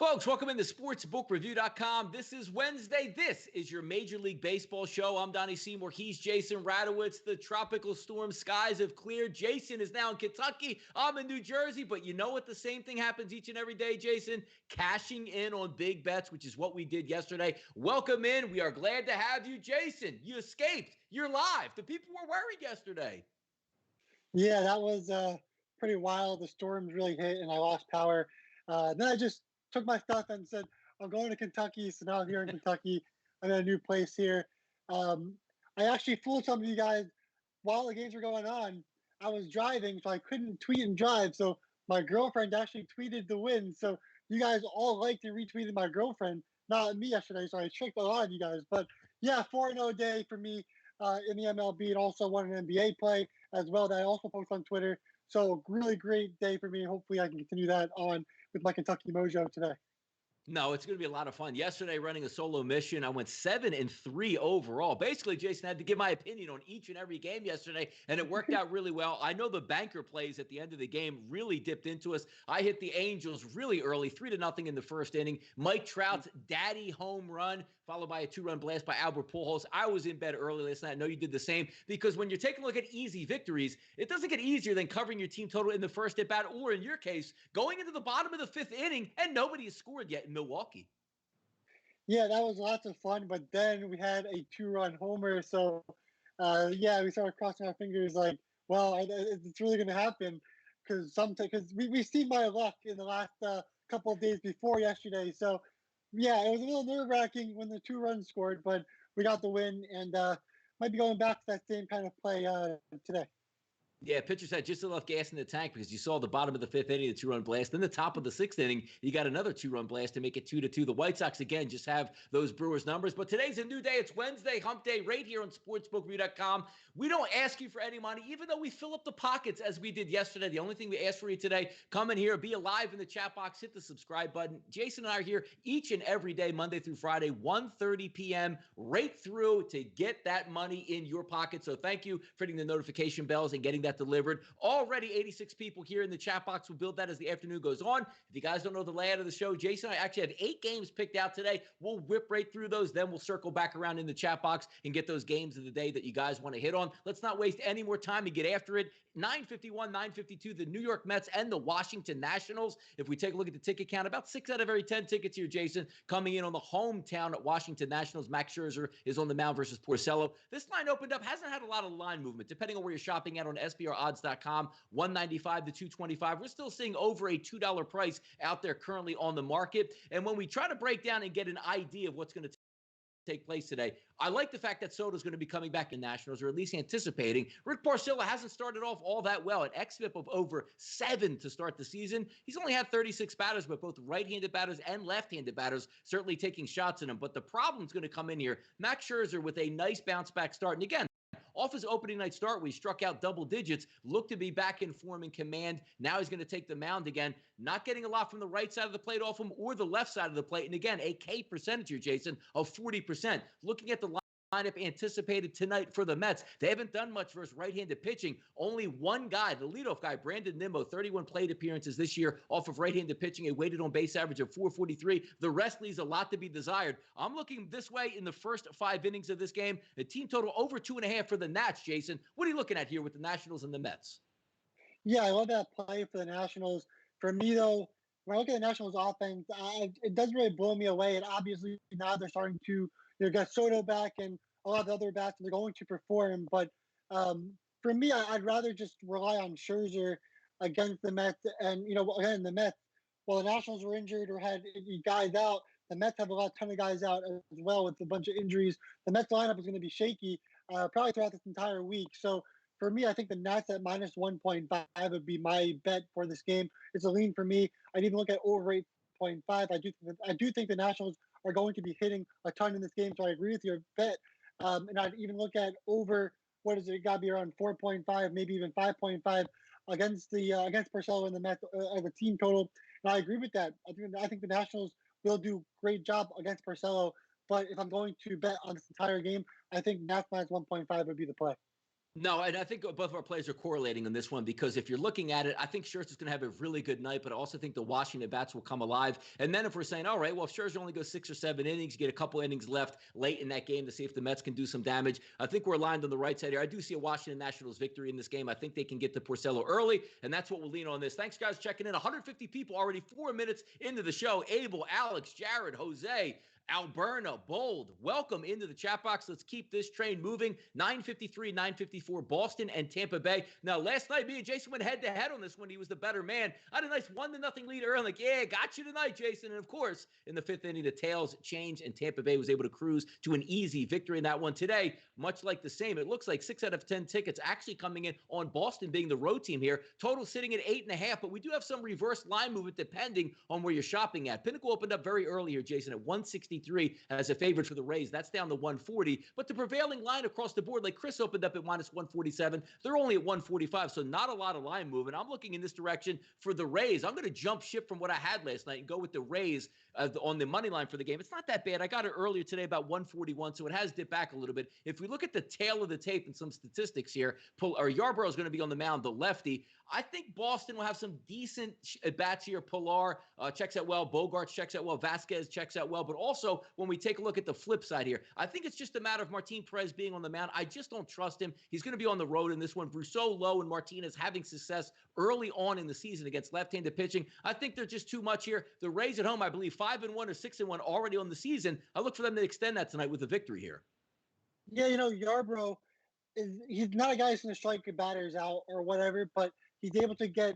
Folks, welcome into sportsbookreview.com. This is Wednesday. This is your Major League Baseball show. I'm Donnie Seymour. He's Jason Radowitz. The tropical storm skies have cleared. Jason is now in Kentucky. I'm in New Jersey. But you know what? The same thing happens each and every day, Jason. Cashing in on big bets, which is what we did yesterday. Welcome in. We are glad to have you, Jason. You escaped. You're live. The people were worried yesterday. Yeah, that was pretty wild. The storms really hit and I lost power. Then I just took my stuff and said, I'm going to Kentucky. So now I'm here in Kentucky. I'm in a new place here. I actually fooled some of you guys while the games were going on. I was driving, so I couldn't tweet and drive. So my girlfriend actually tweeted the win. So you guys all liked and retweeted my girlfriend, not me yesterday. So I tricked a lot of you guys. But yeah, 4-0 day for me in the MLB, and also won an NBA play as well that I also post on Twitter. So really great day for me. Hopefully I can continue that on with my Kentucky Mojo today. No, it's going to be a lot of fun. Yesterday, running a solo mission, I went 7-3 overall. Basically, Jason, I had to give my opinion on each and every game yesterday, and it worked out really well. I know the banker plays at the end of the game really dipped into us. I hit the Angels really early, 3-0 in the first inning. Mike Trout's daddy home run, followed by a 2-run blast by Albert Pujols. I was in bed early last night. I know you did the same, because when you're taking a look at easy victories, it doesn't get easier than covering your team total in the first at bat, or in your case, going into the bottom of the fifth inning, and nobody has scored yet in Milwaukee. Yeah, that was lots of fun. But then we had a 2-run homer. So, yeah, we started crossing our fingers like, well, it's really going to happen. Because we've seen my luck in the last couple of days before yesterday. So, yeah, it was a little nerve-wracking when the 2 runs scored, but we got the win, and might be going back to that same kind of play today. Yeah, pitchers had just enough gas in the tank, because you saw the bottom of the fifth inning, the 2-run blast. Then the top of the sixth inning, you got another 2-run blast to make it 2-2. The White Sox, again, just have those Brewers numbers. But today's a new day. It's Wednesday, hump day, right here on sportsbookreview.com. We don't ask you for any money, even though we fill up the pockets as we did yesterday. The only thing we ask for you today, come in here, be alive in the chat box, hit the subscribe button. Jason and I are here each and every day, Monday through Friday, 1:30 p.m., right through to get that money in your pocket. So thank you for hitting the notification bells and getting that delivered. Already 86 people here in the chat box. We'll build that as the afternoon goes on. If you guys don't know the layout of the show, Jason and I actually have 8 games picked out today. We'll whip right through those. Then we'll circle back around in the chat box and get those games of the day that you guys want to hit on. Let's not waste any more time and get after it. 9:51, 9:52, the New York Mets and the Washington Nationals. If we take a look at the ticket count, about 6 out of every 10 tickets here, Jason, coming in on the hometown at Washington Nationals. Max Scherzer is on the mound versus Porcello. This line opened up, hasn't had a lot of line movement, depending on where you're shopping at on SBRodds.com. 195 to 225. We're still seeing over a $2 price out there currently on the market. And when we try to break down and get an idea of what's going to take place today, I like the fact that Soto's going to be coming back in Nationals, or at least anticipating. Rick Porcello hasn't started off all that well. An xFIP of over 7 to start the season. He's only had 36 batters, but both right-handed batters and left-handed batters certainly taking shots at him. But the problem's going to come in here. Max Scherzer with a nice bounce-back start. And again, off his opening night start, where he struck out double digits, looked to be back in form and command. Now he's going to take the mound again. Not getting a lot from the right side of the plate off him, or the left side of the plate. And again, a K percentage here, Jason, of 40%. Looking at the lineup anticipated tonight for the Mets, they haven't done much versus right-handed pitching. Only one guy, the leadoff guy, Brandon Nimmo, 31 plate appearances this year off of right-handed pitching, a weighted on base average of 443. The rest leaves a lot to be desired. I'm looking this way in the first 5 innings of this game. A team total over 2.5 for the Nats, Jason. What are you looking at here with the Nationals and the Mets? Yeah, I love that play for the Nationals. For me, though, when I look at the Nationals offense, it doesn't really blow me away. And obviously now they're starting to get Soto back and a lot of the other bats, and they're going to perform. But for me, I'd rather just rely on Scherzer against the Mets. And, again, the Mets, while the Nationals were injured or had guys out, the Mets have a ton of guys out as well with a bunch of injuries. The Mets lineup is going to be shaky probably throughout this entire week. So for me, I think the Nats at minus 1.5 would be my bet for this game. It's a lean for me. I'd even look at over 8.5. I do think the Nationals are going to be hitting a ton in this game, so I agree with your bet. And I'd even look at over, what is it? Got to be around 4.5, maybe even 5.5 against Porcello and the Mets as a team total. And I agree with that. I think the Nationals will do a great job against Porcello. But if I'm going to bet on this entire game, I think Nats minus 1.5 would be the play. No, and I think both of our plays are correlating on this one because if you're looking at it, I think Scherzer's going to have a really good night, but I also think the Washington bats will come alive. And then if we're saying, all right, well, if Scherzer only goes 6 or 7 innings, you get a couple innings left late in that game to see if the Mets can do some damage. I think we're aligned on the right side here. I do see a Washington Nationals victory in this game. I think they can get to Porcello early, and that's what we'll lean on this. Thanks, guys, checking in. 150 people already 4 minutes into the show. Abel, Alex, Jared, Jose, Alberna, Bold, welcome into the chat box. Let's keep this train moving. 9:53, 9:54, Boston and Tampa Bay. Now, last night, me and Jason went head-to-head on this one. He was the better man. I had a nice 1-0 lead early. I'm like, yeah, got you tonight, Jason. And, of course, in the 5th inning, the tails changed, and Tampa Bay was able to cruise to an easy victory in that one. Today, much like the same, it looks like 6 out of 10 tickets actually coming in on Boston being the road team here. Total sitting at 8.5, but we do have some reverse line movement depending on where you're shopping at. Pinnacle opened up very early here, Jason, at 163 as a favorite for the Rays. That's down to 140. But the prevailing line across the board, like Chris opened up at minus 147, they're only at 145, so not a lot of line movement. I'm looking in this direction for the Rays. I'm going to jump ship from what I had last night and go with the Rays on the money line for the game. It's not that bad. I got it earlier today about 141, so it has dipped back a little bit. If we look at the tail of the tape and some statistics here, Yarbrough is going to be on the mound, the lefty. I think Boston will have some decent bats here. Pilar checks out well. Bogarts checks out well. Vasquez checks out well. But also, when we take a look at the flip side here, I think it's just a matter of Martin Perez being on the mound. I just don't trust him. He's going to be on the road in this one. Brousseau low and Martinez having success early on in the season against left-handed pitching. I think they're just too much here. The Rays at home, I believe, 5-1 or 6-1 already on the season. I look for them to extend that tonight with a victory here. Yeah, Yarbrough he's not a guy who's going to strike batters out or whatever, but he's able to get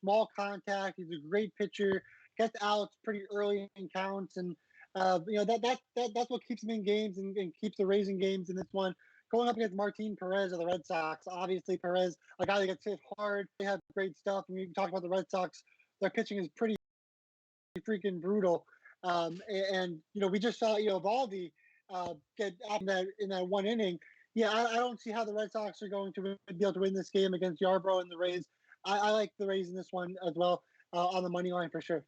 small contact. He's a great pitcher, gets outs pretty early in counts, and that's what keeps him in games and keeps the Rays in games in this one. Going up against Martin Perez of the Red Sox, obviously Perez, a guy that gets hit hard. They have great stuff. And you talk about the Red Sox, their pitching is pretty freaking brutal. And we just saw Eovaldi get out in that one inning. Yeah, I don't see how the Red Sox are going to be able to win this game against Yarbrough and the Rays. I like the Rays in this one as well on the money line for sure.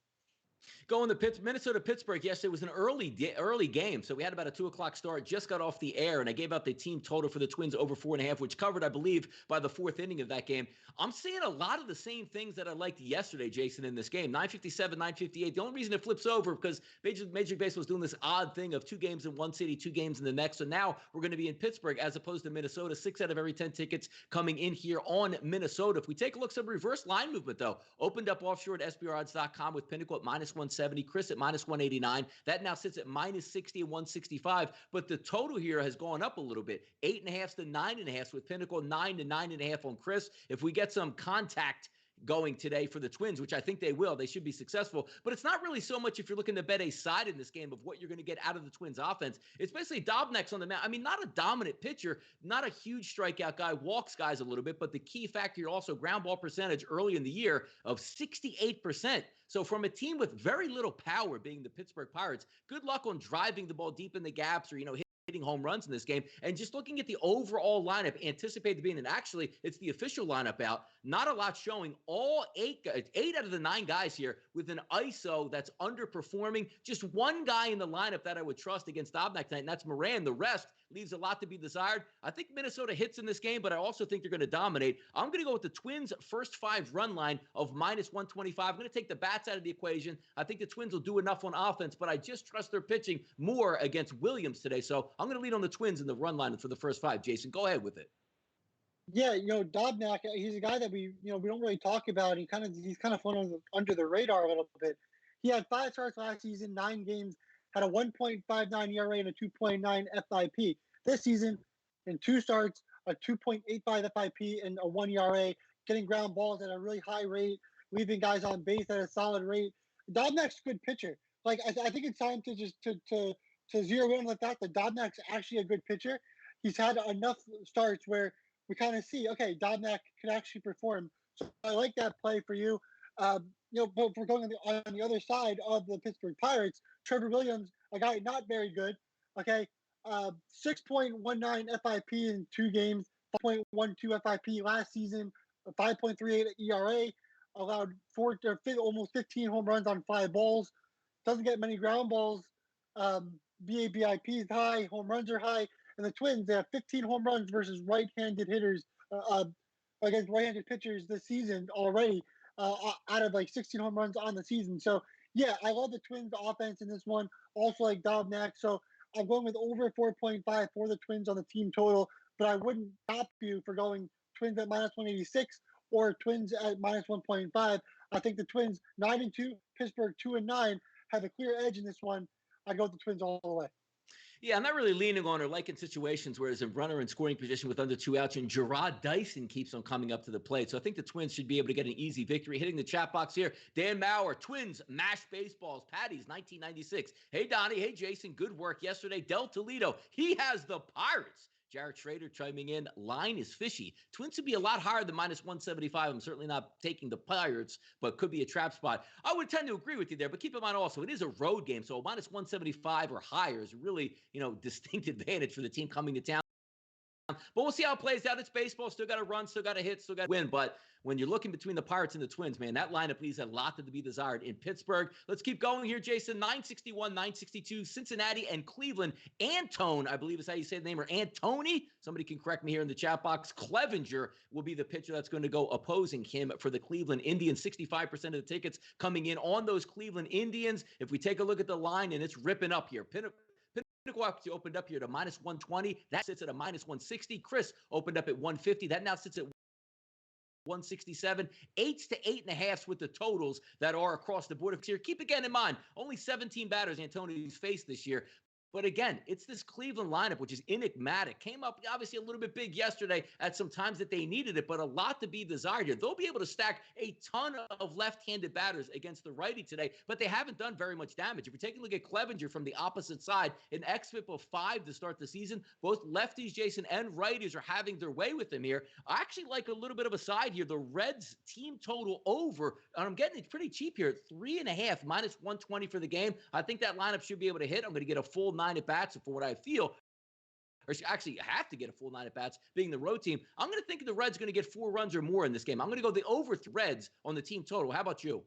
Going to Minnesota-Pittsburgh, yes, it was an early game. So we had about a 2 o'clock start, just got off the air, and I gave out the team total for the Twins over 4.5, which covered, I believe, by the 4th inning of that game. I'm seeing a lot of the same things that I liked yesterday, Jason, in this game. 9:57, 9:58. The only reason it flips over because Major League Baseball is doing this odd thing of 2 games in one city, 2 games in the next. So now we're going to be in Pittsburgh as opposed to Minnesota. 6 out of every 10 tickets coming in here on Minnesota. If we take a look, some reverse line movement, though. Opened up offshore at SBRodds.com with Pinnacle at minus 170. Chris at minus 189. That now sits at minus 60 and 165. But the total here has gone up a little bit. 8.5 to 9.5 with Pinnacle, 9 to 9.5 on Chris. If we get some contact going today for the Twins, which I think they will. They should be successful. But it's not really so much if you're looking to bet a side in this game of what you're going to get out of the Twins offense. It's basically Dobnak's on the mound. I mean, not a dominant pitcher, not a huge strikeout guy, walks guys a little bit, but the key factor here also ground ball percentage early in the year of 68%. So from a team with very little power being the Pittsburgh Pirates, good luck on driving the ball deep in the gaps or, hitting home runs in this game. And just looking at the overall lineup, anticipated being, and actually it's the official lineup out, not a lot showing. All eight out of the 9 guys here with an ISO that's underperforming. Just one guy in the lineup that I would trust against Dobnak tonight, and that's Moran. The rest leaves a lot to be desired. I think Minnesota hits in this game, but I also think they're going to dominate. I'm going to go with the Twins' first 5 run line of minus 125. I'm going to take the bats out of the equation. I think the Twins will do enough on offense, but I just trust their pitching more against Williams today. So I'm going to lead on the Twins in the run line for the first 5. Jason, go ahead with it. Yeah, Dobnak, he's a guy that we don't really talk about. He's kind of flown under the radar a little bit. He had 5 starts last season, 9 games, had a 1.59 ERA and a 2.9 FIP. This season, in 2 starts, a 2.85 FIP and a 1 ERA, getting ground balls at a really high rate, leaving guys on base at a solid rate. Dobnak's a good pitcher. Like I think it's time to just to zero in on the fact that Dobnak's actually a good pitcher. He's had enough starts where we kind of see, okay, Dobnak can actually perform. So I like that play for you. But we're going on the other side of the Pittsburgh Pirates. Trevor Williams, a guy not very good. Okay, 6.19 FIP in 2 games, 5.12 FIP last season, 5.38 ERA, allowed almost 15 home runs on 5 balls. Doesn't get many ground balls. BABIP is high, home runs are high. And the Twins, they have 15 home runs versus right-handed hitters against right-handed pitchers this season already, out of like 16 home runs on the season. So yeah, I love the Twins offense in this one. Also like Dobnak. So I'm going with over 4.5 for the Twins on the team total, but I wouldn't stop you for going Twins at minus 186 or Twins at minus 1.5. I think the Twins 9-2, Pittsburgh 2-9 have a clear edge in this one. I go with the Twins all the way. Yeah, I'm not really leaning on or liking situations where there's a runner in scoring position with under 2 outs, and Gerard Dyson keeps on coming up to the plate. So I think the Twins should be able to get an easy victory. Hitting the chat box here, Dan Maurer, Twins, mashed baseballs, Padres, 1996. Hey, Donnie. Hey, Jason. Good work yesterday. Del Toledo, he has the Pirates. Jared Schrader chiming in. Line is fishy. Twins would be a lot higher than minus 175. I'm certainly not taking the Pirates, but could be a trap spot. I would tend to agree with you there, but keep in mind also, it is a road game. So minus 175 or higher is really, distinct advantage for the team coming to town. But we'll see how it plays out. It's baseball. Still got to run, still got to hit, still got to win. But when you're looking between the Pirates and the Twins, man, that lineup leaves a lot to be desired in Pittsburgh. Let's keep going here, Jason. 961, 962, Cincinnati and Cleveland. Antone, I believe is how you say the name, or Antony. Somebody can correct me here in the chat box. Clevenger will be the pitcher that's going to go opposing him for the Cleveland Indians. 65% of the tickets coming in on those Cleveland Indians. If we take a look at the line, and it's ripping up here. Pinnacle opened up here to minus 120. That sits at a minus 160. Chris opened up at 150. That now sits at 167. 8s to 8.5s with the totals that are across the board here. Keep again in mind, only 17 batters Antonio's faced this year. But again, it's this Cleveland lineup, which is enigmatic. Came up obviously a little bit big yesterday at some times that they needed it, but a lot to be desired here. They'll be able to stack a ton of left-handed batters against the righty today, but they haven't done very much damage. If you take a look at Clevenger from the opposite side, an xFIP of 5 to start the season, both lefties, Jason, and righties are having their way with him here. I actually like a little bit of a side here. The Reds team total over, and I'm getting it pretty cheap here at 3.5, minus 120 for the game. I think that lineup should be able to hit. I'm going to get a full 9 at bats for what I feel, or actually have to get a full 9 at bats being the road team. I'm going to think the Reds are going to get 4 runs or more in this game. I'm going to go the over Reds on the team total. How about you?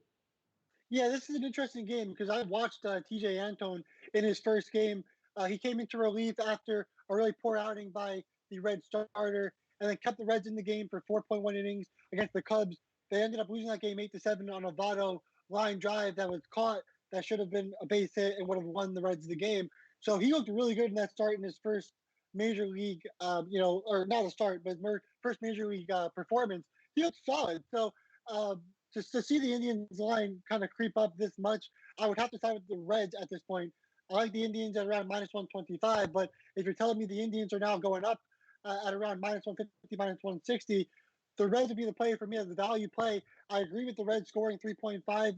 Yeah, this is an interesting game because I watched TJ Antone in his first game. He came into relief after a really poor outing by the Red starter, and then kept the Reds in the game for 4.1 innings against the Cubs. They ended up losing that game 8-7 on a Votto line drive that was caught that should have been a base hit and would have won the Reds the game. So he looked really good in that start in his first major league, or not a start, but first major league performance. He looked solid. So just to see the Indians line kind of creep up this much, I would have to side with the Reds at this point. I like the Indians at around minus 125, but if you're telling me the Indians are now going up at around minus 150, minus 160, the Reds would be the play for me as the value play. I agree with the Reds scoring 3.5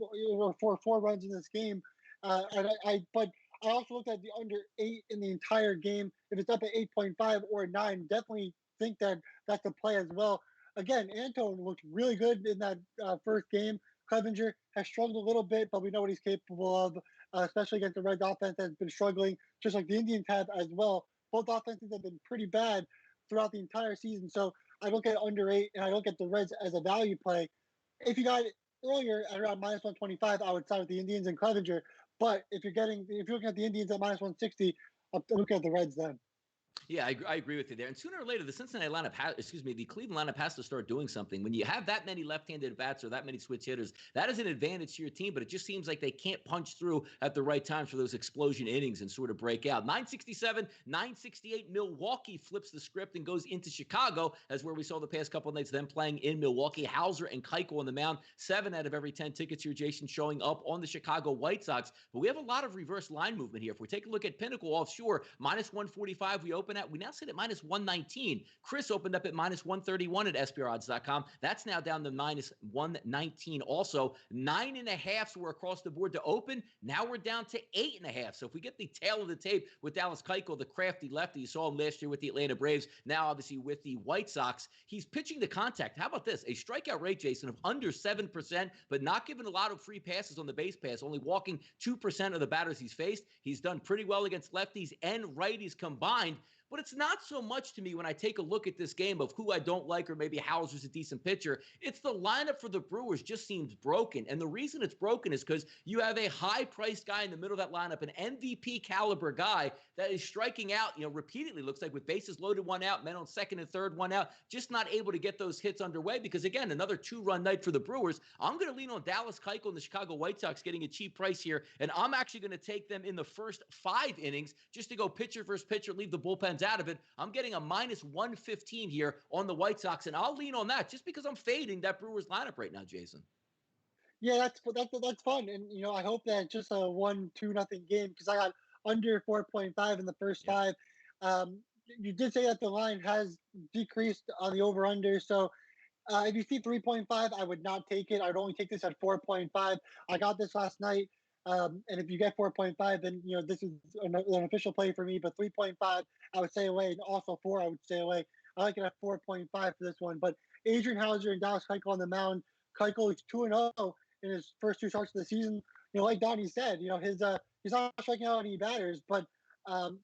or 4 runs in this game, but I also looked at the under 8 in the entire game. If it's up at 8.5 or 9, definitely think that that's a play as well. Again, Antone looked really good in that first game. Clevenger has struggled a little bit, but we know what he's capable of, especially against the Reds offense that's been struggling, just like the Indians have as well. Both offenses have been pretty bad throughout the entire season. So I look at under 8, and I look at the Reds as a value play. If you got it earlier at around minus 125, I would side with the Indians and Clevenger. But if you're looking at the Indians at minus 160, I'll look at the Reds then. Yeah, I agree with you there. And sooner or later, the the Cleveland lineup has to start doing something. When you have that many left-handed bats or that many switch hitters, that is an advantage to your team, but it just seems like they can't punch through at the right times for those explosion innings and sort of break out. 967, 968, Milwaukee flips the script and goes into Chicago, as where we saw the past couple of nights, them playing in Milwaukee. Hauser and Keuchel on the mound. 7 out of every 10 tickets here, Jason, showing up on the Chicago White Sox. But we have a lot of reverse line movement here. If we take a look at Pinnacle offshore, minus 145, we open at. We now sit at minus 119. Chris opened up at minus 131 at SPRodds.com. That's now down to minus 119 also. 9.5s were across the board to open. Now we're down to 8.5. So if we get the tail of the tape with Dallas Keuchel, the crafty lefty, you saw him last year with the Atlanta Braves, now obviously with the White Sox, he's pitching to contact. How about this? A strikeout rate, Jason, of under 7%, but not giving a lot of free passes on the base pass, only walking 2% of the batters he's faced. He's done pretty well against lefties and righties combined. but it's not so much to me when I take a look at this game of who I don't like or maybe Hauser's a decent pitcher. It's the lineup for the Brewers just seems broken. And the reason it's broken is because you have a high-priced guy in the middle of that lineup, an MVP caliber guy that is striking out, repeatedly, looks like with bases loaded, one out, men on second and third, one out, just not able to get those hits underway because, again, another two-run night for the Brewers. I'm going to lean on Dallas Keuchel and the Chicago White Sox getting a cheap price here, and I'm actually going to take them in the first 5 innings just to go pitcher versus pitcher, leave the bullpens out of it. I'm getting a minus 115 here on the White Sox, and I'll lean on that just because I'm fading that Brewers lineup right now, Jason. Yeah, that's fun, and I hope that it's just a 1-2 nothing game because I got under 4.5 in the first 5. You did say that the line has decreased on the over under, so if you see 3.5, I would not take it. I'd only take this at 4.5. I got this last night, and if you get 4.5, then this is an official play for me. But 3.5, I would stay away, and also 4, I would stay away. I like it at 4.5 for this one. But Adrian Hauser and Dallas Keuchel on the mound. Keuchel is 2-0 in his first 2 starts of the season. Like Donnie said, he's not striking out any batters, but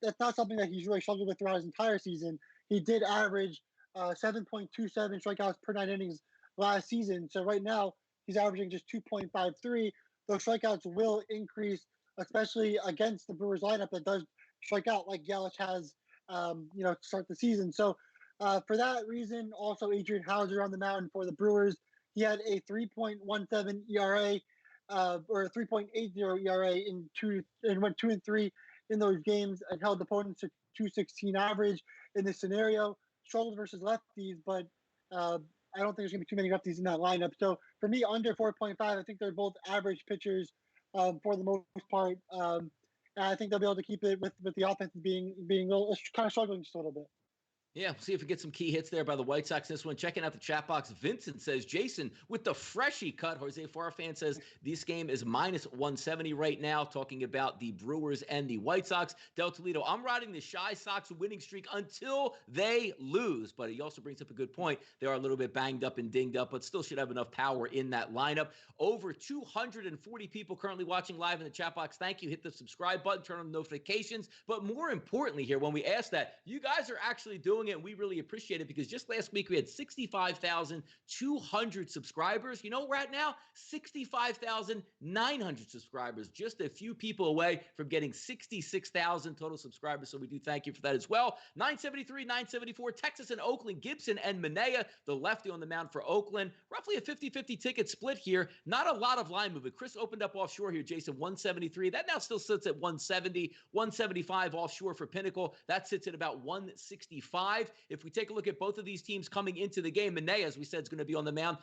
that's not something that he's really struggled with throughout his entire season. He did average 7.27 strikeouts per 9 innings last season. So right now he's averaging just 2.53. Those strikeouts will increase, especially against the Brewers lineup that does strike out like Yelich has, to start the season. So for that reason, also Adrian Hauser on the mound for the Brewers. He had a 3.17 ERA or a 3.80 ERA and went 2-3 in those games and held opponents to 216 average in this scenario. Struggled versus lefties, but I don't think there's going to be too many lefties in that lineup. So for me, under 4.5, I think they're both average pitchers for the most part. And I think they'll be able to keep it with the offense being kind of struggling just a little bit. Yeah, we'll see if we get some key hits there by the White Sox. This one, checking out the chat box, Vincent says, Jason, with the freshie cut, Jose Farfan says, this game is minus 170 right now, talking about the Brewers and the White Sox. Del Toledo, I'm riding the Shy Sox winning streak until they lose. But he also brings up a good point. They are a little bit banged up and dinged up, but still should have enough power in that lineup. Over 240 people currently watching live in the chat box. Thank you. Hit the subscribe button, turn on notifications. But more importantly here, when we ask that, you guys are actually doing it, and we really appreciate it because just last week we had 65,200 subscribers. You know where we're at now? 65,900 subscribers. Just a few people away from getting 66,000 total subscribers. So we do thank you for that as well. 973, 974, Texas and Oakland, Gibson and Manea, the lefty on the mound for Oakland. Roughly a 50-50 ticket split here. Not a lot of line movement. Chris opened up offshore here, Jason, 173. That now still sits at 170, 175 offshore for Pinnacle. That sits at about 165. If we take a look at both of these teams coming into the game, Manea, as we said, is going to be on the mound.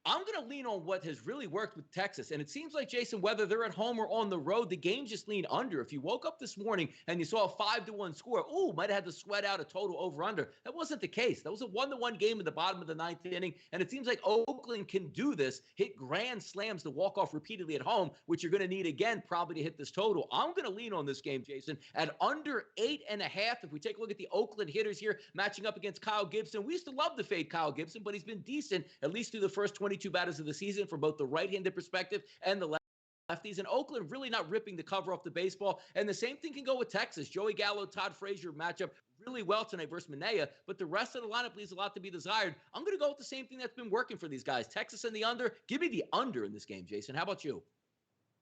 I'm going to lean on what has really worked with Texas. And it seems like, Jason, whether they're at home or on the road, the game just leaned under. If you woke up this morning and you saw a 5-1 score, might have had to sweat out a total over-under. That wasn't the case. That was a 1-1 game in the bottom of the 9th inning. And it seems like Oakland can do this, hit grand slams to walk off repeatedly at home, which you're going to need again probably to hit this total. I'm going to lean on this game, Jason, at under 8.5. If we take a look at the Oakland hitters here matching up against Kyle Gibson, we used to love to fade Kyle Gibson, but he's been decent, at least through the first 22 batters of the season from both the right-handed perspective and the lefties. And Oakland really not ripping the cover off the baseball. And the same thing can go with Texas. Joey Gallo, Todd Frazier matchup really well tonight versus Manea, but the rest of the lineup leaves a lot to be desired. I'm going to go with the same thing that's been working for these guys. Texas and the under. Give me the under in this game, Jason. How about you?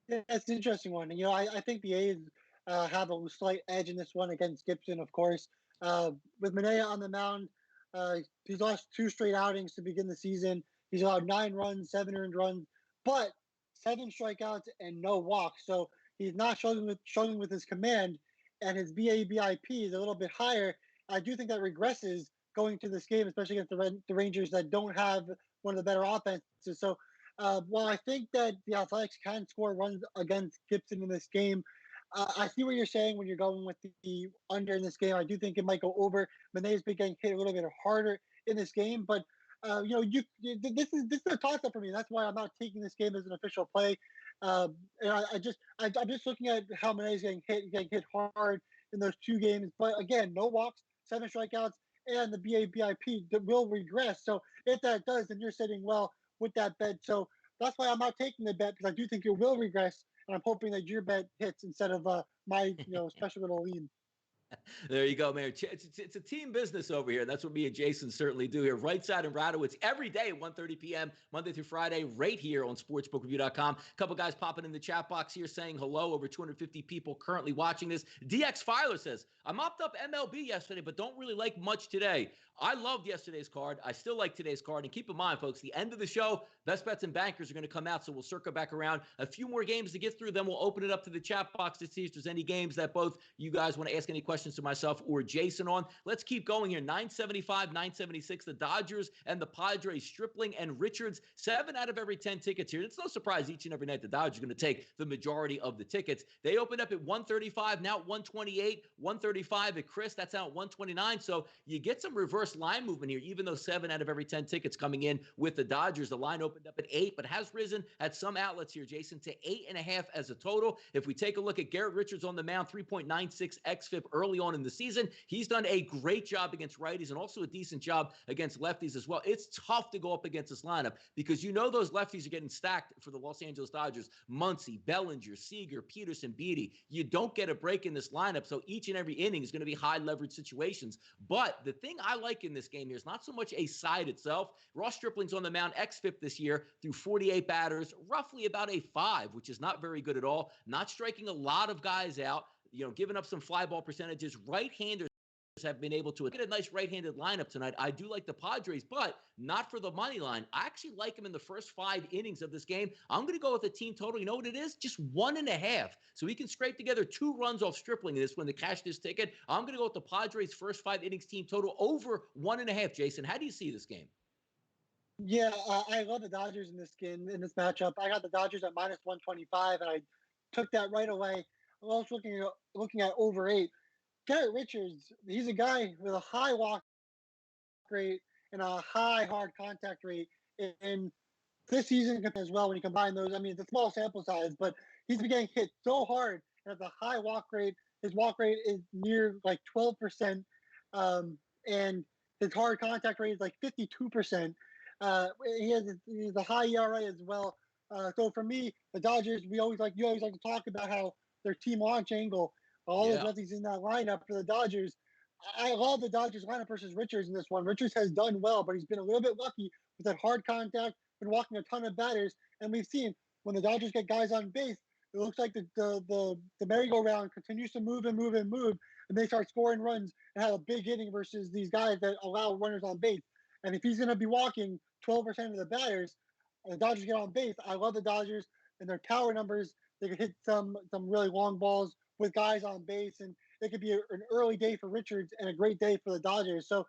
Yeah, that's an interesting one. And, I think the A's have a slight edge in this one against Gibson, of course. With Manea on the mound, he's lost 2 straight outings to begin the season. He's allowed 9 runs, 7 earned runs, but 7 strikeouts and no walks. So he's not struggling with his command, and his BABIP is a little bit higher. I do think that regresses going to this game, especially against the Rangers that don't have one of the better offenses. So while I think that the Athletics can score runs against Gibson in this game, I see what you're saying when you're going with the under in this game. I do think it might go over. Manea's been getting hit a little bit harder in this game, but this is a toss-up for me. That's why I'm not taking this game as an official play. And I'm just looking at how Manea's getting hit hard in those 2 games. But again, no walks, 7 strikeouts, and the BABIP will regress. So if that does, then you're sitting well with that bet. So that's why I'm not taking the bet, because I do think it will regress, and I'm hoping that your bet hits instead of my special little lead. There you go, man. It's a team business over here. That's what me and Jason certainly do here. RightSide and Radowitz every day at 1:30 p.m., Monday through Friday, right here on sportsbookreview.com. A couple guys popping in the chat box here saying hello. Over 250 people currently watching this. DX Filer says, I mopped up MLB yesterday, but don't really like much today. I loved yesterday's card. I still like today's card. And keep in mind, folks, the end of the show, best bets and bankers are going to come out, so we'll circle back around. A few more games to get through, then we'll open it up to the chat box to see if there's any games that both you guys want to ask any questions to myself or Jason on. Let's keep going here. 975, 976, the Dodgers and the Padres, Stripling and Richards, 7 out of every 10 tickets here. It's no surprise each and every night the Dodgers are going to take the majority of the tickets. They opened up at 135, now at 128, 135 at Chris, that's out at 129. So you get some reverse line movement here, even though 7 out of every 10 tickets coming in with the Dodgers. The line opened up at 8, but has risen at some outlets here, Jason, to 8.5 as a total. If we take a look at Garrett Richards on the mound, 3.96 xFIP early on in the season. He's done a great job against righties and also a decent job against lefties as well. It's tough to go up against this lineup because you know those lefties are getting stacked for the Los Angeles Dodgers. Muncy, Bellinger, Seager, Peterson, Beatty. You don't get a break in this lineup, so each and every inning is going to be high leverage situations. But the thing I like in this game here is not so much a side itself. Ross Stripling's on the mound, xFIP this year through 48 batters, roughly about a 5, which is not very good at all. Not striking a lot of guys out, giving up some fly ball percentages. Right-handers have been able to get a nice right-handed lineup tonight. I do like the Padres, but not for the money line. I actually like them in the first 5 innings of this game. I'm going to go with a team total. You know what it is? Just 1.5. So he can scrape together 2 runs off Stripling in this one to cash this ticket. I'm going to go with the Padres first 5 innings team total over 1.5. Jason, how do you see this game? Yeah, I love the Dodgers in this matchup. I got the Dodgers at minus 125, and I took that right away. I was looking at over 8. Garrett Richards, he's a guy with a high walk rate and a high hard contact rate. And this season as well, when you combine those, I mean, it's a small sample size, but he's been getting hit so hard and has a high walk rate. His walk rate is near like 12%, and his hard contact rate is like 52%. He has a high ERA as well. So for me, the Dodgers, you always like to talk about how their team launch angle, all those lefties in that lineup for the Dodgers. I love the Dodgers lineup versus Richards in this one. Richards has done well, but he's been a little bit lucky with that hard contact, been walking a ton of batters, and we've seen when the Dodgers get guys on base, it looks like the merry-go-round continues to move and move and move, and they start scoring runs and have a big inning versus these guys that allow runners on base. And if he's going to be walking 12% of the batters, and the Dodgers get on base, I love the Dodgers and their power numbers. They could hit some really long balls with guys on base, and it could be an early day for Richards and a great day for the Dodgers. So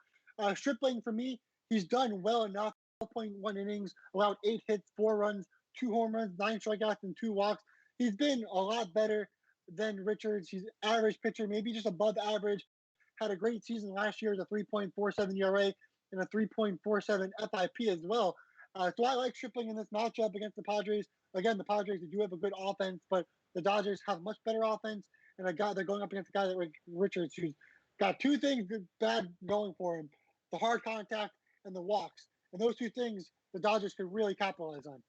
Stripling, for me, he's done well enough. 12.1 innings, allowed 8 hits, 4 runs, 2 home runs, 9 strikeouts, and 2 walks. He's been a lot better than Richards. He's an average pitcher, maybe just above average. Had a great season last year with a 3.47 ERA and a 3.47 FIP as well. So I like Stripling in this matchup against the Padres. Again, the Padres, they do have a good offense, but the Dodgers have much better offense. And they're going up against a guy like Richards, who's got 2 things bad going for him: the hard contact and the walks. And those 2 things the Dodgers could really capitalize on.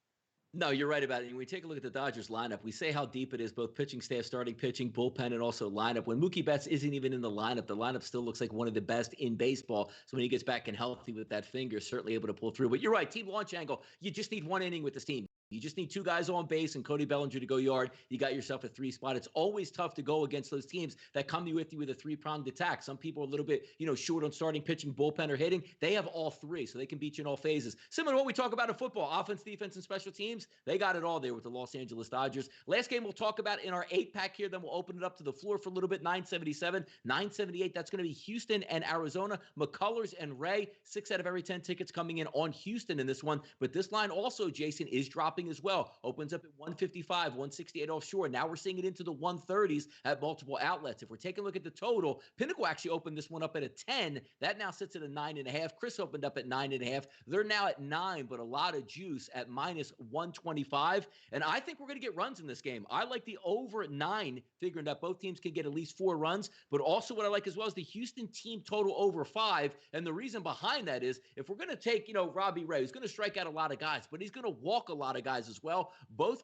No, you're right about it. And when we take a look at the Dodgers lineup, we say how deep it is, both pitching staff, starting pitching, bullpen, and also lineup. When Mookie Betts isn't even in the lineup still looks like one of the best in baseball. So when he gets back and healthy with that finger, certainly able to pull through. But you're right, team launch angle, you just need 1 inning with this team. You just need 2 guys on base and Cody Bellinger to go yard. You got yourself a 3 spot. It's always tough to go against those teams that come with you with a 3-pronged attack. Some people are a little bit, short on starting pitching, bullpen, or hitting. They have all 3, so they can beat you in all phases. Similar to what we talk about in football, offense, defense, and special teams. They got it all there with the Los Angeles Dodgers. Last game we'll talk about in our 8-pack here. Then we'll open it up to the floor for a little bit. 977, 978. That's going to be Houston and Arizona. McCullers and Ray. 6 out of every 10 tickets coming in on Houston in this one. But this line also, Jason, is dropping as well. Opens up at 155, 168 offshore. Now we're seeing it into the 130s at multiple outlets. If we're taking a look at the total, Pinnacle actually opened this one up at a 10. That now sits at a 9.5. Chris opened up at 9.5. They're now at 9, but a lot of juice at minus 125. And I think we're going to get runs in this game. I like the over 9, figuring that both teams can get at least 4 runs. But also what I like as well is the Houston team total over 5. And the reason behind that is if we're going to take, Robbie Ray, who's going to strike out a lot of guys, but he's going to walk a lot of guys as well. Both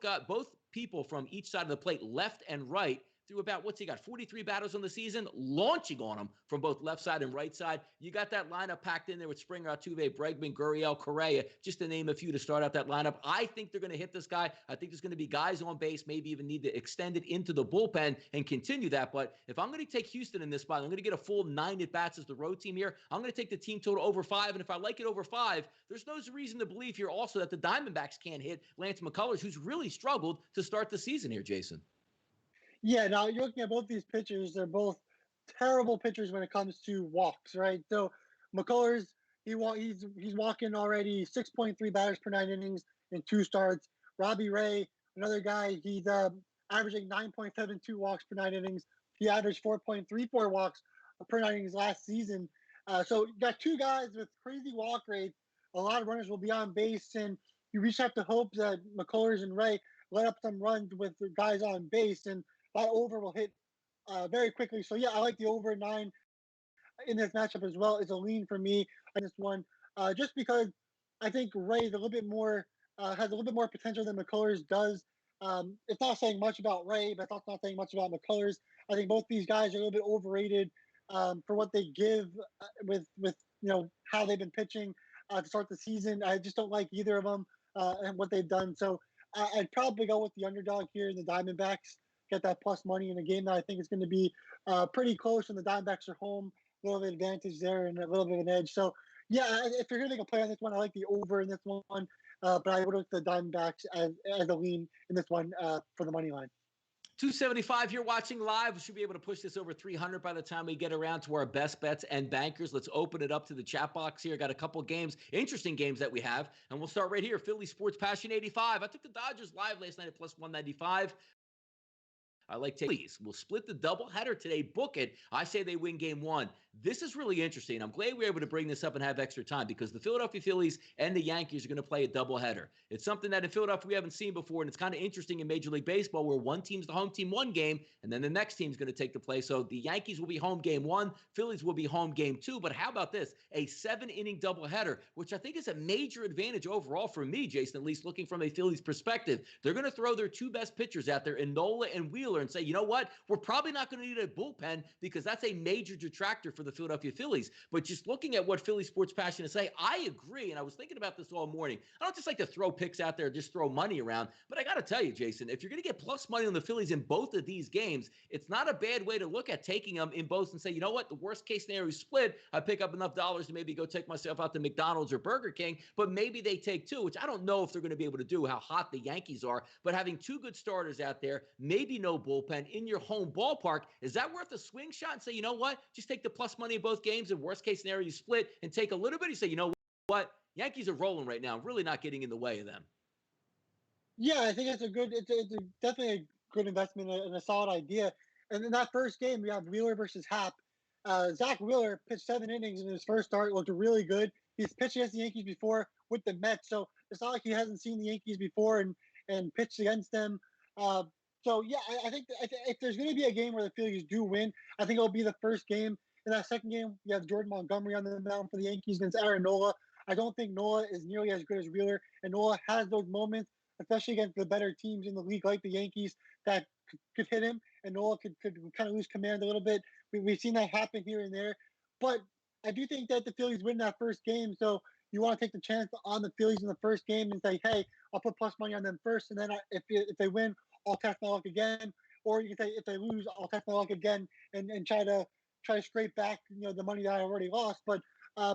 people from each side of the plate, left and right, through about, what's he got, 43 batters on the season, launching on him from both left side and right side. You got that lineup packed in there with Springer, Altuve, Bregman, Gurriel, Correa, just to name a few to start out that lineup. I think they're going to hit this guy. I think there's going to be guys on base, maybe even need to extend it into the bullpen and continue that. But if I'm going to take Houston in this spot, I'm going to get a full 9 at-bats as the road team here. I'm going to take the team total over 5, and if I like it over 5, there's no reason to believe here also that the Diamondbacks can't hit Lance McCullers, who's really struggled to start the season here, Jason. Yeah, now you're looking at both these pitchers. They're both terrible pitchers when it comes to walks, right? So McCullers, he's walking already 6.3 batters per 9 innings in 2 starts. Robbie Ray, another guy, he's averaging 9.72 walks per 9 innings. He averaged 4.34 walks per 9 innings last season. So you got 2 guys with crazy walk rates. A lot of runners will be on base, and you just have to hope that McCullers and Ray let up some runs with the guys on base, and that over will hit very quickly. So yeah, I like the over 9 in this matchup as well. It's a lean for me in this one, just because I think Ray is a little bit more has a little bit more potential than McCullers does. It's not saying much about Ray, but it's also not saying much about McCullers. I think both these guys are a little bit overrated for what they give with how they've been pitching to start the season. I just don't like either of them and what they've done. So I'd probably go with the underdog here in the Diamondbacks. Get that plus money in a game that I think is going to be pretty close, and the Diamondbacks are home. A little bit of advantage there and a little bit of an edge. So, yeah, if you're going to make a play on this one, I like the over in this one. But I would look at the Diamondbacks as a lean in this one for the money line. 275 you're watching live. We should be able to push this over 300 by the time we get around to our best bets and bankers. Let's open it up to the chat box here. Got a couple games, interesting games that we have. And we'll start right here. Philly Sports Passion 85. I took the Dodgers live last night at plus 195. I like Phillies. We'll split the doubleheader today. Book it. I say they win game 1. This is really interesting. I'm glad we were able to bring this up and have extra time because the Philadelphia Phillies and the Yankees are going to play a doubleheader. It's something that in Philadelphia we haven't seen before, and it's kind of interesting in Major League Baseball where one team's the home team one game, and then the next team's going to take the play. So the Yankees will be home game 1, Phillies will be home game 2. But how about this? A 7-inning doubleheader, which I think is a major advantage overall for me, Jason, at least looking from a Phillies perspective. They're going to throw their 2 best pitchers out there, Nola and Wheeler, and say, you know what? We're probably not going to need a bullpen because that's a major detractor for the Philadelphia Phillies. But just looking at what Philly Sports Passion is saying, I agree, and I was thinking about this all morning. I don't just like to throw picks out there, just throw money around. But I got to tell you, Jason, if you're going to get plus money on the Phillies in both of these games, it's not a bad way to look at taking them in both and say, you know what? The worst case scenario is split. I pick up enough dollars to maybe go take myself out to McDonald's or Burger King, but maybe they take 2, which I don't know if they're going to be able to do, how hot the Yankees are. But having 2 good starters out there, maybe no bullpen in your home ballpark, is that worth a swing shot and say, you know what? Just take the plus money in both games, and worst case scenario, you split and take a little bit. You say, you know what? Yankees are rolling right now. I'm really not getting in the way of them. Yeah, I think it's definitely a good investment and a solid idea. And in that first game, we have Wheeler versus Happ. Zach Wheeler pitched 7 innings in his first start, looked really good. He's pitched against the Yankees before with the Mets, so it's not like he hasn't seen the Yankees before and pitched against them. So yeah, I think if there's going to be a game where the Phillies do win, I think it'll be the first game. In that second game, you have Jordan Montgomery on the mound for the Yankees against Aaron Nola. I don't think Nola is nearly as good as Wheeler, and Nola has those moments, especially against the better teams in the league like the Yankees, that could hit him, and Nola could kind of lose command a little bit. We've seen that happen here and there, but I do think that the Phillies win that first game, so you want to take the chance on the Phillies in the first game and say, hey, I'll put plus money on them first, and then if they win, I'll test my luck again. Or you can say if they lose, I'll test my luck again and try to scrape back the money that I already lost. But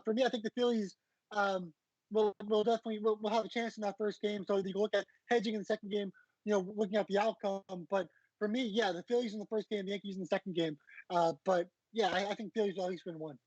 for me, I think the Phillies will definitely have a chance in that first game. So you can look at hedging in the second game, looking at the outcome. But for me, yeah, the Phillies in the first game, the Yankees in the second game. But yeah, I think Phillies will at least win 1.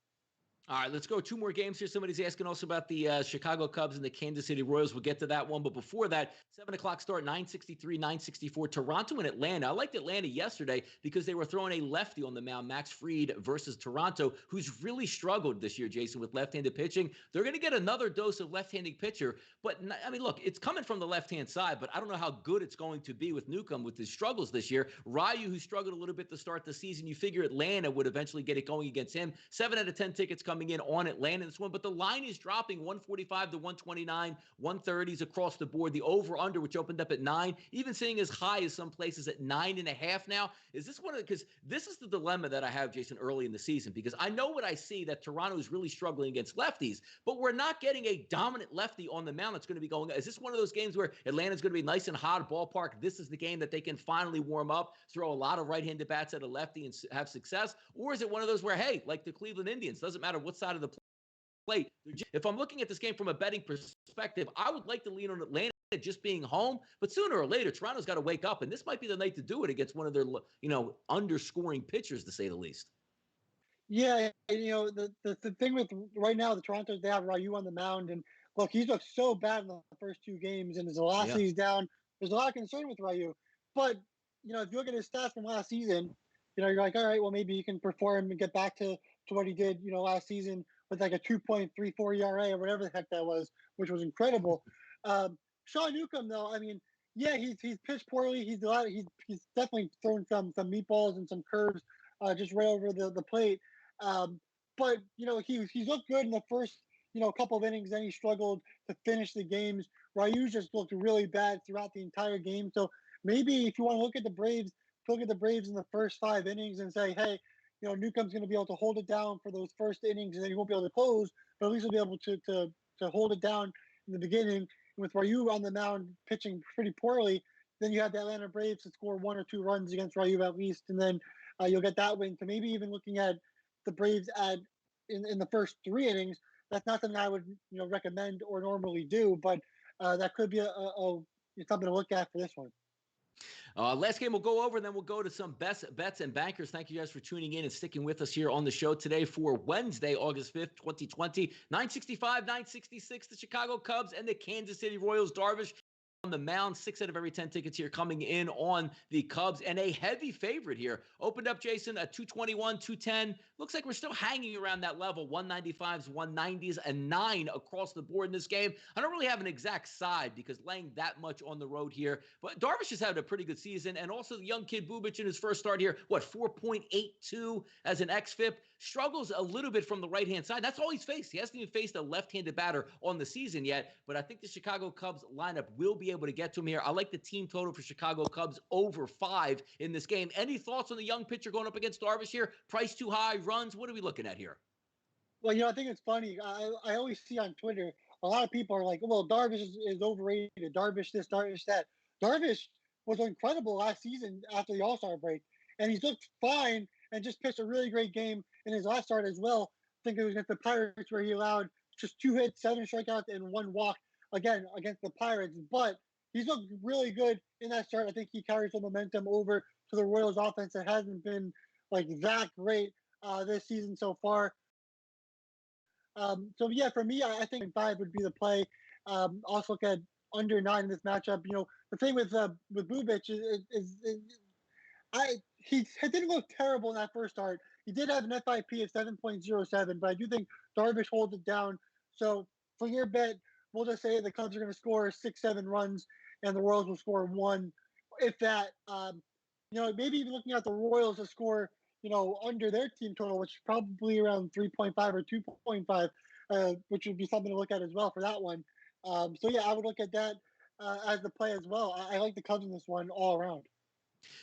All right, let's go 2 more games here. Somebody's asking also about the Chicago Cubs and the Kansas City Royals. We'll get to that one. But before that, 7 o'clock start, 963, 964. Toronto and Atlanta. I liked Atlanta yesterday because they were throwing a lefty on the mound, Max Fried versus Toronto, who's really struggled this year, Jason, with left-handed pitching. They're going to get another dose of left-handed pitcher. But, I mean, look, it's coming from the left-hand side, but I don't know how good it's going to be with Newcomb with his struggles this year. Ryu, who struggled a little bit to start the season, you figure Atlanta would eventually get it going against him. 7 out of 10 tickets coming coming in on Atlanta in this one, but the line is dropping 145 to 129, 130s across the board. The over-under, which opened up at 9, even seeing as high as some places at 9.5 now. Is this one of the, because this is the dilemma that I have, Jason, early in the season, because I know what I see, that Toronto is really struggling against lefties, but we're not getting a dominant lefty on the mound that's going to be going. Is this one of those games where Atlanta's going to be nice and hot ballpark? This is the game that they can finally warm up, throw a lot of right-handed bats at a lefty and have success? Or is it one of those where, hey, like the Cleveland Indians, doesn't matter what side of the plate. If I'm looking at this game from a betting perspective, I would like to lean on Atlanta just being home, but sooner or later, Toronto's got to wake up, and this might be the night to do it against one of their, underscoring pitchers, to say the least. Yeah, the thing with right now, the Toronto's, they have Ryu on the mound, and look, he's looked so bad in the first 2 games, and his velocity's down. There's a lot of concern with Ryu, but if you look at his stats from last season, you're like, all right, well, maybe he can perform and get back to what he did, last season with like a 2.34 ERA or whatever the heck that was, which was incredible. Sean Newcomb, though, I mean, yeah, he's pitched poorly. He's definitely thrown some meatballs and some curves just right over the plate. But he's looked good in the first couple of innings. Then he struggled to finish the games. Ryu just looked really bad throughout the entire game. So maybe if you want to look at the Braves, look at the Braves in the first 5 innings and say, hey, Newcomb's going to be able to hold it down for those first innings, and then he won't be able to close, but at least he'll be able to hold it down in the beginning. And with Ryu on the mound pitching pretty poorly, then you have the Atlanta Braves to score 1 or 2 runs against Ryu at least, and then you'll get that win. So maybe even looking at the Braves in the first 3 innings, that's not something I would recommend or normally do, but that could be a something to look at for this one. Last game we'll go over, and then we'll go to some best bets and bankers. Thank you guys for tuning in and sticking with us here on the show today for Wednesday, August 5th, 2020. 965, 966, the Chicago Cubs and the Kansas City Royals. Darvish on the mound. 6 out of every 10 tickets here coming in on the Cubs, and a heavy favorite here. Opened up, Jason, at 221, 210. Looks like we're still hanging around that level. 195s, 190s, and 9 across the board in this game. I don't really have an exact side because laying that much on the road here, but Darvish has had a pretty good season, and also the young kid Bubic in his first start here, 4.82 as an xFIP. Struggles a little bit from the right-hand side. That's all he's faced. He hasn't even faced a left-handed batter on the season yet, but I think the Chicago Cubs lineup will be able to get to him here. I like the team total for Chicago Cubs over 5 in this game. Any thoughts on the young pitcher going up against Darvish here? Price too high, runs? What are we looking at here? Well, I think it's funny. I always see on Twitter, a lot of people are like, well, Darvish is overrated. Darvish this, Darvish that. Darvish was incredible last season after the All-Star break, and he's looked fine and just pitched a really great game in his last start as well. I think it was against the Pirates where he allowed just 2 hits, 7 strikeouts, and 1 walk, again, against the Pirates. But he's looked really good in that start. I think he carries the momentum over to the Royals offense that hasn't been like that great this season so far. So yeah, for me, I think 5 would be the play. Also look at under 9 in this matchup. The thing with Bubic is he didn't look terrible in that first start. He did have an FIP of 7.07, but I do think Darvish holds it down. So for your bet, we'll just say the Cubs are going to score 6-7 runs, and the Royals will score 1, if that. Maybe even looking at the Royals to score, under their team total, which is probably around 3.5 or 2.5, which would be something to look at as well for that one. So yeah, I would look at that as the play as well. I like the Cubs in this one all around.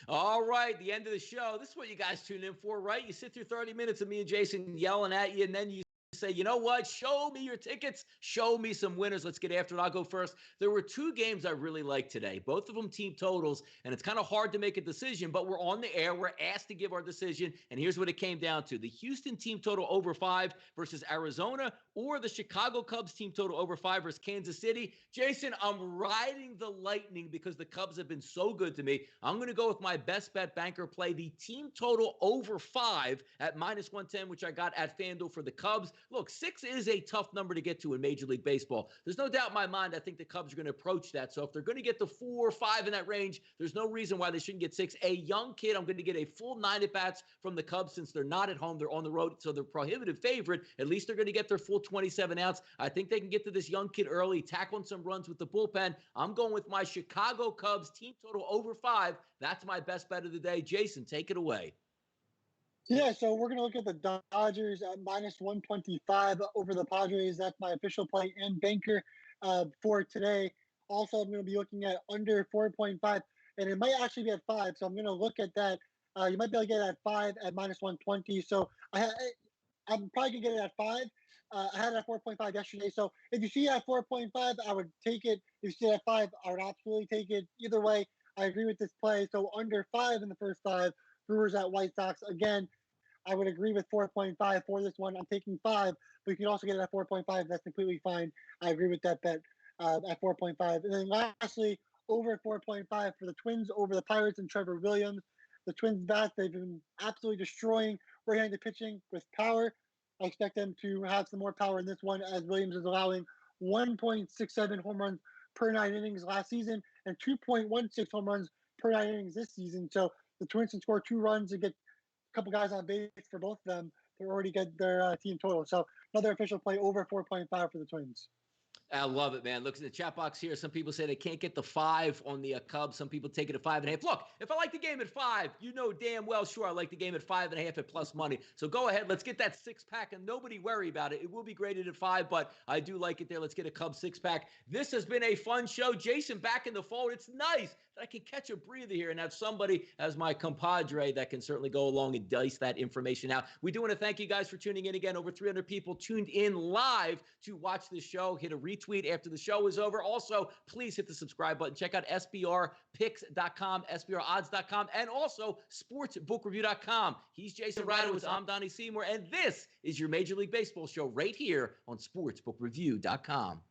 All right, the end of the show. This is what you guys tune in for, right? You sit through 30 minutes of me and Jason yelling at you, and then you say, you know what? Show me your tickets. Show me some winners. Let's get after it. I'll go first. There were 2 games I really liked today, both of them team totals, and it's kind of hard to make a decision, but we're on the air. We're asked to give our decision, and here's what it came down to. The Houston team total over 5 versus Arizona, or the Chicago Cubs team total over 5 versus Kansas City. Jason, I'm riding the Lightning because the Cubs have been so good to me. I'm going to go with my best bet banker play, the team total over 5 at -110, which I got at FanDuel for the Cubs. Look, 6 is a tough number to get to in Major League Baseball. There's no doubt in my mind I think the Cubs are going to approach that. So if they're going to get to 4 or 5 in that range, there's no reason why they shouldn't get 6. A young kid, I'm going to get a full 9 at-bats from the Cubs since they're not at home. They're on the road, so they're prohibitive favorite. At least they're going to get their full 27 outs. I think they can get to this young kid early, tackling some runs with the bullpen. I'm going with my Chicago Cubs team total over 5. That's my best bet of the day. Jason, take it away. Yeah, so we're going to look at the Dodgers at minus 125 over the Padres. That's my official play and banker for today. Also, I'm going to be looking at under 4.5, and it might actually be at 5. So I'm going to look at that. You might be able to get it at 5 at minus 120. So I'm probably going to get it at 5. I had it at 4.5 yesterday. So if you see it at 4.5, I would take it. If you see it at 5, I would absolutely take it. Either way, I agree with this play. So under 5 in the first 5. Brewers at White Sox. Again, I would agree with 4.5 for this one. I'm taking 5, but you can also get it at 4.5. That's completely fine. I agree with that bet at 4.5. And then lastly, over 4.5 for the Twins over the Pirates and Trevor Williams. The Twins bats, they've been absolutely destroying right-handed pitching with power. I expect them to have some more power in this one, as Williams is allowing 1.67 home runs per 9 innings last season and 2.16 home runs per 9 innings this season. So the Twins can score 2 runs and get a couple guys on base for both of them. They already get their team total. So another official play over 4.5 for the Twins. I love it, man. Look at the chat box here. Some people say they can't get the 5 on the Cubs. Some people take it at 5.5. Look, if I like the game at 5, you know damn well, sure, I like the game at 5.5 at plus money. So go ahead, let's get that 6-pack, and nobody worry about it. It will be graded at 5, but I do like it there. Let's get a Cubs 6-pack. This has been a fun show. Jason back in the fold. It's nice that I can catch a breather here and have somebody as my compadre that can certainly go along and dice that information out. We do want to thank you guys for tuning in again. Over 300 people tuned in live to watch the show. Hit a retweet after the show is over. Also, please hit the subscribe button. Check out SBRpicks.com, SBRodds.com, and also sportsbookreview.com. He's Jason Radowitz. I'm Donnie Seymour, and this is your Major League Baseball show right here on sportsbookreview.com.